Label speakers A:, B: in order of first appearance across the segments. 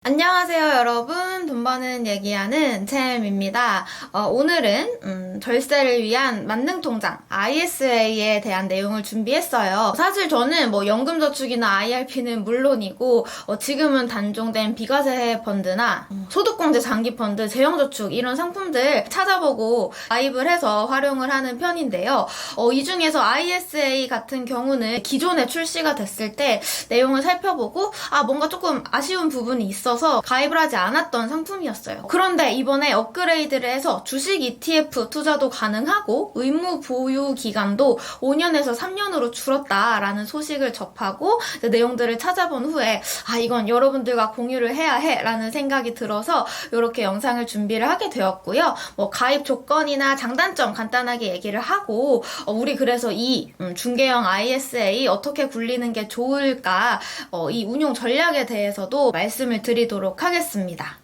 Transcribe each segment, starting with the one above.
A: 안녕하세요, 여러분. 돈 버는 얘기하는 챔입니다. 오늘은 절세를 위한 만능통장 ISA에 대한 내용을 준비했어요. 사실 저는 연금저축이나 IRP는 물론이고 지금은 단종된 비과세 펀드나 소득공제 장기펀드, 재형저축 이런 상품들 찾아보고 가입을 해서 활용을 하는 편인데요. 이 중에서 ISA 같은 경우는 기존에 출시가 됐을 때 내용을 살펴보고 뭔가 조금 아쉬운 부분이 있어서 가입을 하지 않았던 상품이었어요. 그런데 이번에 업그레이드를 해서 주식 ETF 투자도 가능하고 의무 보유 기간도 5년에서 3년으로 줄었다라는 소식을 접하고 내용들을 찾아본 후에 이건 여러분들과 공유를 해야 해 라는 생각이 들어서 이렇게 영상을 준비를 하게 되었고요. 가입 조건이나 장단점 간단하게 얘기를 하고 우리 그래서 이 중개형 ISA 어떻게 굴리는 게 좋을까 이 운용 전략에 대해서도 말씀을 드리도록 하겠습니다.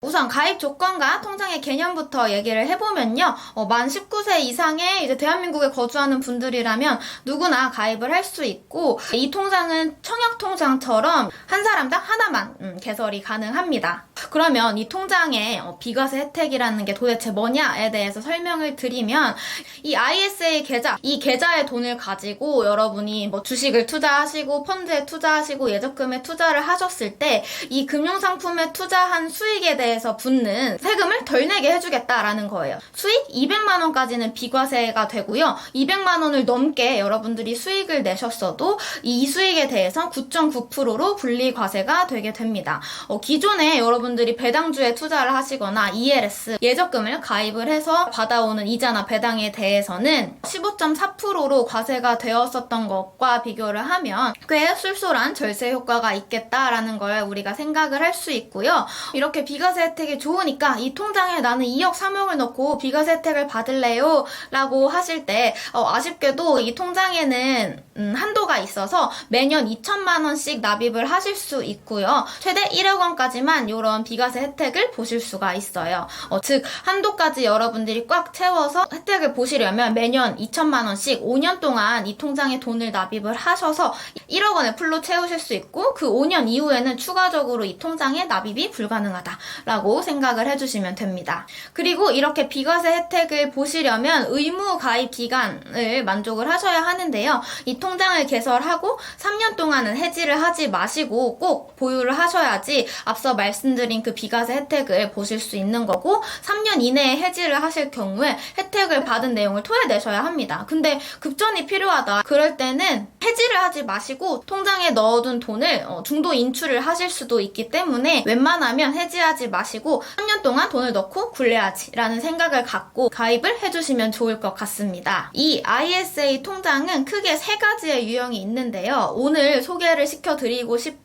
A: 우선 가입 조건과 통장의 개념부터 얘기를 해보면요. 만 19세 이상의 이제 대한민국에 거주하는 분들이라면 누구나 가입을 할 수 있고 이 통장은 청약통장처럼 한 사람당 하나만 개설이 가능합니다. 그러면 이 통장의 비과세 혜택이라는 게 도대체 뭐냐에 대해서 설명을 드리면 이 ISA 계좌, 이 계좌의 돈을 가지고 여러분이 주식을 투자하시고 펀드에 투자하시고 예적금에 투자를 하셨을 때 이 금융상품에 투자한 수익에 대해서 붙는 세금을 덜 내게 해주겠다라는 거예요. 수익 200만 원까지는 비과세가 되고요. 200만 원을 넘게 여러분들이 수익을 내셨어도 이 수익에 대해서 9.9%로 분리과세가 되게 됩니다. 기존에 여러분들이 배당주에 투자를 하시거나 ELS, 예적금을 가입을 해서 받아오는 이자나 배당에 대해서는 15.4%로 과세가 되었었던 것과 비교를 하면 꽤 쏠쏠한 절세 효과가 있겠다라는 걸 우리가 생각을 할 수 있고요. 이렇게 비과세 혜택이 좋으니까 이 통장에 나는 2억 3억을 넣고 비과세 혜택을 받을래요 라고 하실 때 아쉽게도 이 통장에는 한도가 있어서 매년 2천만 원씩 납입을 하실 수 있고요. 최대 1억 원까지만 이런 비과세 혜택을 보실 수가 있어요. 즉 한도까지 여러분들이 꽉 채워서 혜택을 보시려면 매년 2천만 원씩 5년 동안 이 통장에 돈을 납입을 하셔서 1억 원을 풀로 채우실 수 있고 그 5년 이후에는 추가적으로 이 통장에 납입이 불가능하다라고 생각을 해주시면 됩니다. 그리고 이렇게 비과세 혜택을 보시려면 의무 가입 기간을 만족을 하셔야 하는데요. 이 통장을 개설하고 3년 동안은 해지를 하지 마시고 꼭 보유를 하셔야지 앞서 말씀드린 그 비과세 혜택을 보실 수 있는 거고 3년 이내에 해지를 하실 경우에 혜택을 받은 내용을 토해내셔야 합니다. 근데 급전이 필요하다. 그럴 때는 해지를 하지 마시고 통장에 넣어둔 돈을 중도 인출을 하실 수도 있기 때문에 웬만하면 해지하지 마시고 3년 동안 돈을 넣고 굴려야지 라는 생각을 갖고 가입을 해주시면 좋을 것 같습니다. 이 ISA 통장은 크게 세 가지의 유형이 있는데요. 오늘 소개를 시켜드리고 싶은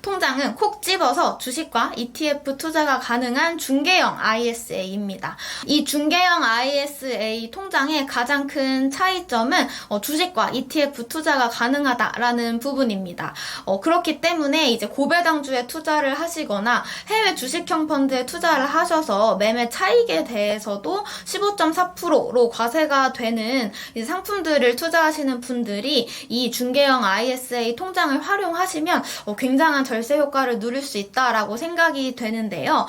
A: 통장은 콕 집어서 주식과 ETF 투자가 가능한 중개형 ISA입니다. 이 중개형 ISA 통장의 가장 큰 차이점은 주식과 ETF 투자가 가능하다라는 부분입니다. 그렇기 때문에 이제 고배당주에 투자를 하시거나 해외 주식형 펀드에 투자를 하셔서 매매 차익에 대해서도 15.4%로 과세가 되는 상품들을 투자하시는 분들이 이 중개형 ISA 통장을 활용하시면 굉장한 절세 효과를 누릴 수 있다라고 생각이 되는데요.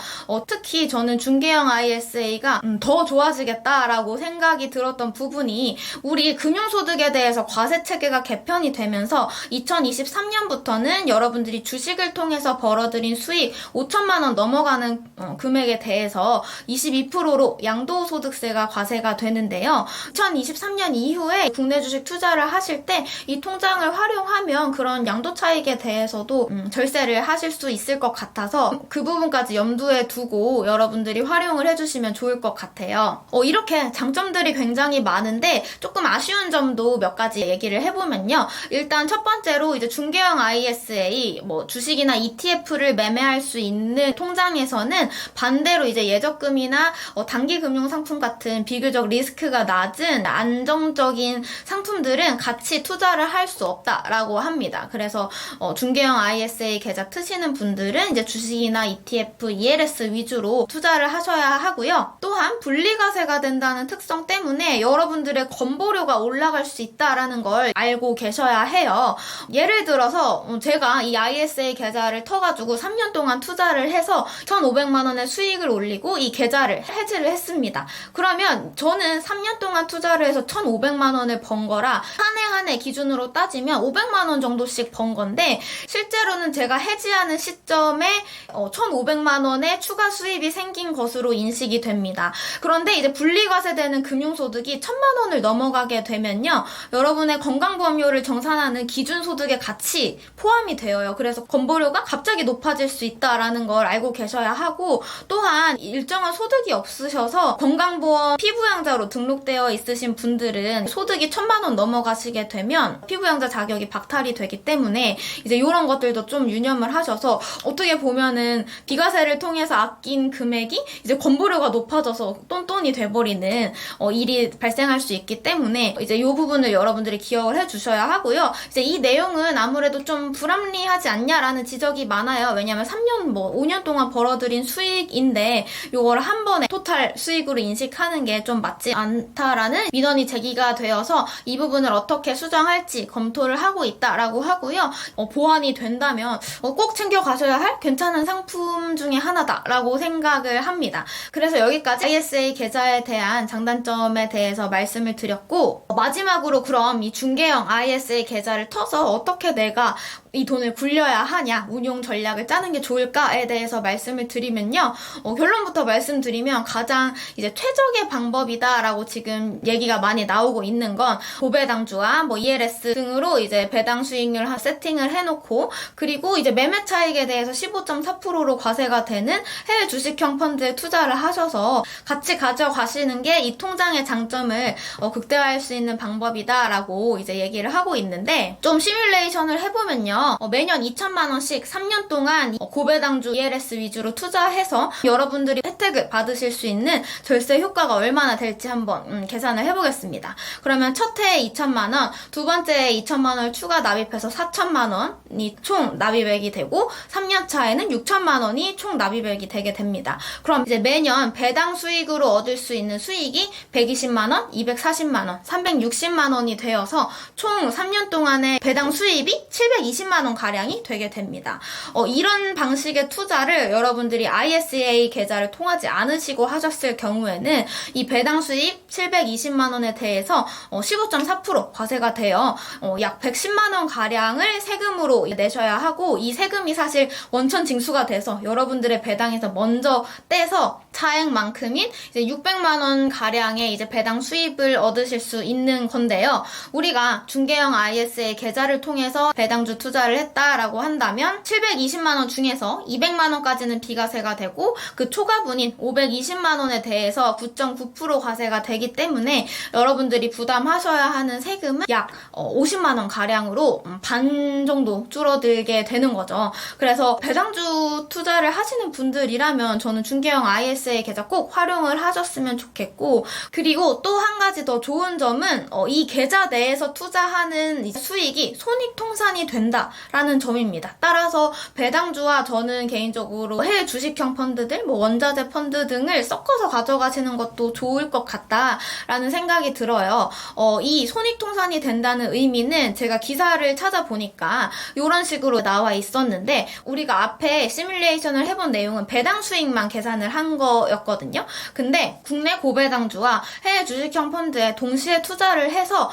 A: 특히 저는 중개형 ISA가 더 좋아지겠다라고 생각이 들었던 부분이 우리 금융소득에 대해서 과세 체계가 개편이 되면서 2023년부터는 여러분들이 주식을 통해서 벌어들인 수익 5천만 원 넘어가는 금액에 대해서 22%로 양도소득세가 과세가 되는데요. 2023년 이후에 국내 주식 투자를 하실 때 이 통장을 활용하면 그런 양도 차익에 대해서도 절세를 하실 수 있을 것 같아서 그 부분까지 염두에 두고 여러분들이 활용을 해주시면 좋을 것 같아요. 이렇게 장점들이 굉장히 많은데 조금 아쉬운 점도 몇 가지 얘기를 해보면요. 일단 첫 번째로 이제 중개형 ISA 주식이나 ETF를 매매할 수 있는 통장에서는 반대로 이제 예적금이나 단기 금융 상품 같은 비교적 리스크가 낮은 안정적인 상품들은 같이 투자를 할 수 없다라고 합니다. 그래서 중개형 ISA 계좌 트시는 분들은 이제 주식이나 ETF, ELS 위주로 투자를 하셔야 하고요. 또한 분리과세가 된다는 특성 때문에 여러분들의 건보료가 올라갈 수 있다라는 걸 알고 계셔야 해요. 예를 들어서 제가 이 ISA 계좌를 터가지고 3년 동안 투자를 해서 1,500만 원의 수익을 올리고 이 계좌를 해지를 했습니다. 그러면 저는 3년 동안 투자를 해서 1,500만 원을 번 거라 한 해 한 해 기준으로 따지면 500만 원 정도씩 번 건데 실제로는 제가 해지하는 시점에 1,500만 원의 추가 수입이 생긴 것으로 인식이 됩니다. 그런데 이제 분리과세되는 금융소득이 1,000만 원을 넘어가게 되면요. 여러분의 건강보험료를 정산하는 기준소득에 같이 포함이 되어요. 그래서 건보료가 갑자기 높아질 수 있다라는 걸 알고 계셔야 하고 또한 일정한 소득이 없으셔서 건강보험 피부양자로 등록되어 있으신 분들은 소득이 1,000만 원 넘어가시게 되면 피부양자 자격이 박탈이 되기 때문에 이제 이런 것들도 좀 유념을 하셔서 어떻게 보면은 비과세를 통해서 아낀 금액이 이제 건보료가 높아져서 똔똔이 돼버리는 일이 발생할 수 있기 때문에 이제 이 부분을 여러분들이 기억을 해주셔야 하고요. 이제 이 내용은 아무래도 좀 불합리하지 않냐라는 지적이 많아요. 왜냐면 3년 5년 동안 벌어들인 수익인데 요걸 한 번에 토탈 수익으로 인식하는 게 좀 맞지 않다라는 민원이 제기가 되어서 이 부분을 어떻게 수정할지 검토를 하고 있다라고 하고요. 보완이 된다면 꼭 챙겨가셔야 할 괜찮은 상품 중에 하나다라고 생각을 합니다. 그래서 여기까지 ISA 계좌에 대한 장단점에 대해서 말씀을 드렸고 마지막으로 그럼 이 중개형 ISA 계좌를 터서 어떻게 내가 이 돈을 굴려야 하냐, 운용 전략을 짜는 게 좋을까에 대해서 말씀을 드리면요. 결론부터 말씀드리면 가장 이제 최적의 방법이다라고 지금 얘기가 많이 나오고 있는 건 고배당주와 ELS 등으로 이제 배당 수익률 세팅을 해놓고 그리고 이제 매매 차익에 대해서 15.4%로 과세가 되는 해외 주식형 펀드에 투자를 하셔서 같이 가져가시는 게 이 통장의 장점을 극대화할 수 있는 방법이다라고 이제 얘기를 하고 있는데 좀 시뮬레이션을 해보면요. 매년 2,000만 원씩 3년 동안 고배당주 ELS 위주로 투자해서 여러분들이 혜택을 받으실 수 있는 절세 효과가 얼마나 될지 한번 계산을 해보겠습니다. 그러면 첫 해에 2,000만 원, 두 번째 해에 2,000만 원을 추가 납입해서 4,000만 원이 총 납입액이 되고 3년 차에는 6,000만 원이 총 납입액이 되게 됩니다. 그럼 이제 매년 배당 수익으로 얻을 수 있는 수익이 120만 원, 240만 원, 360만 원이 되어서 총 3년 동안의 배당 수입이 720만 원 가량이 되게 됩니다. 이런 방식의 투자를 여러분들이 ISA 계좌를 통하지 않으시고 하셨을 경우에는 이 배당 수입 720만 원에 대해서 15.4% 과세가 되어 약 110만 원 가량을 세금으로 내셔야 하고 이 세금이 사실 원천 징수가 돼서 여러분들의 배당에서 먼저 떼서 차액만큼인 이제 600만 원 가량의 이제 배당 수입을 얻으실 수 있는 건데요. 우리가 중개형 ISA 계좌를 통해서 배당주 투자를 했다라고 한다면 720만 원 중에서 200만 원까지는 비과세가 되고 그 초과분인 520만 원에 대해서 9.9% 과세가 되기 때문에 여러분들이 부담하셔야 하는 세금은 약 50만 원 가량으로 반 정도 줄어들게 되는 거죠. 그래서 배당주 투자를 하시는 분들이라면 저는 중개형 ISA 계좌 꼭 활용을 하셨으면 좋겠고 그리고 또 한 가지 더 좋은 점은 이 계좌 내에서 투자하는 수익이 손익통산이 된다라는 점입니다. 따라서 배당주와 저는 개인적으로 해외 주식형 펀드들, 원자재 펀드 등을 섞어서 가져가시는 것도 좋을 것 같다라는 생각이 들어요. 이 손익통산이 된다는 의미는 제가 기사를 찾아보니까 이런 식으로 나와 있었는데 우리가 앞에 시뮬레이션을 해본 내용은 배당 수익만 계산을 한 거였거든요. 근데 국내 고배당주와 해외 주식형 펀드에 동시에 투자를 해서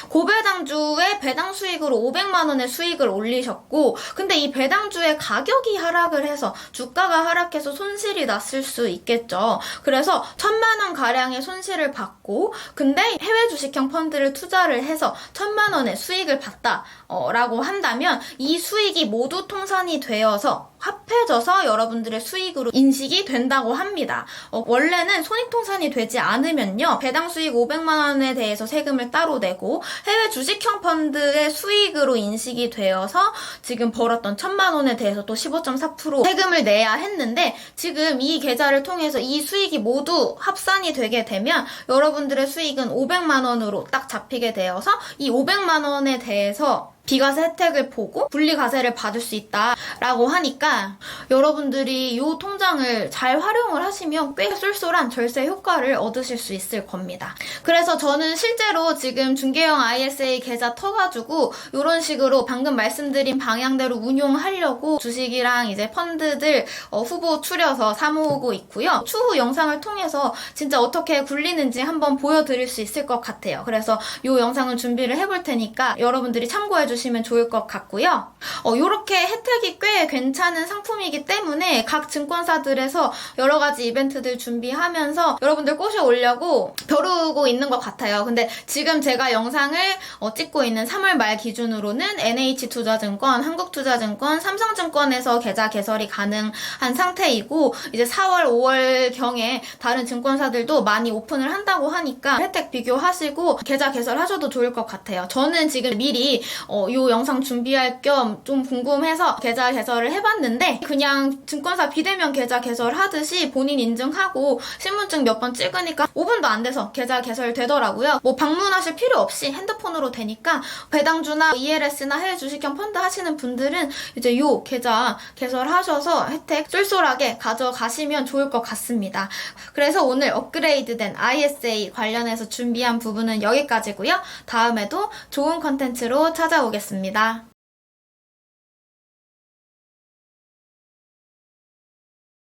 A: 고배당주의 배당 수익으로 500만 원의 수익을 올리셨고 근데 이 배당주의 가격이 하락을 해서 주가가 하락해서 손실이 났을 수 있겠죠. 그래서 1,000만 원 가량의 손실을 받고 근데 해외 주식형 펀드를 투자를 해서 1,000만 원의 수익을 봤다 라고 한다면 이 수익이 모두 통산이 되어서 화폐 해져서 여러분들의 수익으로 인식이 된다고 합니다. 원래는 손익통산이 되지 않으면요, 배당 수익 500만 원에 대해서 세금을 따로 내고 해외 주식형 펀드의 수익으로 인식이 되어서 지금 벌었던 1000만 원에 대해서 또 15.4% 세금을 내야 했는데, 지금 이 계좌를 통해서 이 수익이 모두 합산이 되게 되면 여러분들의 수익은 500만 원으로 딱 잡히게 되어서 이 500만 원에 대해서 비과세 혜택을 보고 분리과세를 받을 수 있다라고 하니까 여러분들이 이 통장을 잘 활용을 하시면 꽤 쏠쏠한 절세 효과를 얻으실 수 있을 겁니다. 그래서 저는 실제로 지금 중개형 ISA 계좌 터가지고 이런 식으로 방금 말씀드린 방향대로 운용하려고 주식이랑 이제 펀드들 후보 추려서 사모으고 있고요. 추후 영상을 통해서 진짜 어떻게 굴리는지 한번 보여드릴 수 있을 것 같아요. 그래서 이 영상을 준비를 해볼 테니까 여러분들이 참고해 주시면 좋을 것 같고요. 이렇게 혜택이 꽤 괜찮은 상품이기 때문에 각 증권사들에서 여러 가지 이벤트들 준비하면서 여러분들 꼬셔오려고 벼르고 있는 것 같아요. 근데 지금 제가 영상을 찍고 있는 3월 말 기준으로는 NH투자증권, 한국투자증권, 삼성증권에서 계좌 개설이 가능한 상태이고, 이제 4월, 5월 경에 다른 증권사들도 많이 오픈을 한다고 하니까 혜택 비교하시고 계좌 개설하셔도 좋을 것 같아요. 저는 지금 미리 이 영상 준비할 겸 좀 궁금해서 계좌 개설을 해봤는데, 그냥 증권사 비대면 계좌 개설하듯이 본인 인증하고 신분증 몇 번 찍으니까 5분도 안 돼서 계좌 개설되더라고요. 뭐 방문하실 필요 없이 핸드폰으로 되니까 배당주나 ELS나 해외 주식형 펀드 하시는 분들은 이제 요 계좌 개설하셔서 혜택 쏠쏠하게 가져가시면 좋을 것 같습니다. 그래서 오늘 업그레이드된 ISA 관련해서 준비한 부분은 여기까지고요. 다음에도 좋은 컨텐츠로 찾아오겠습니다.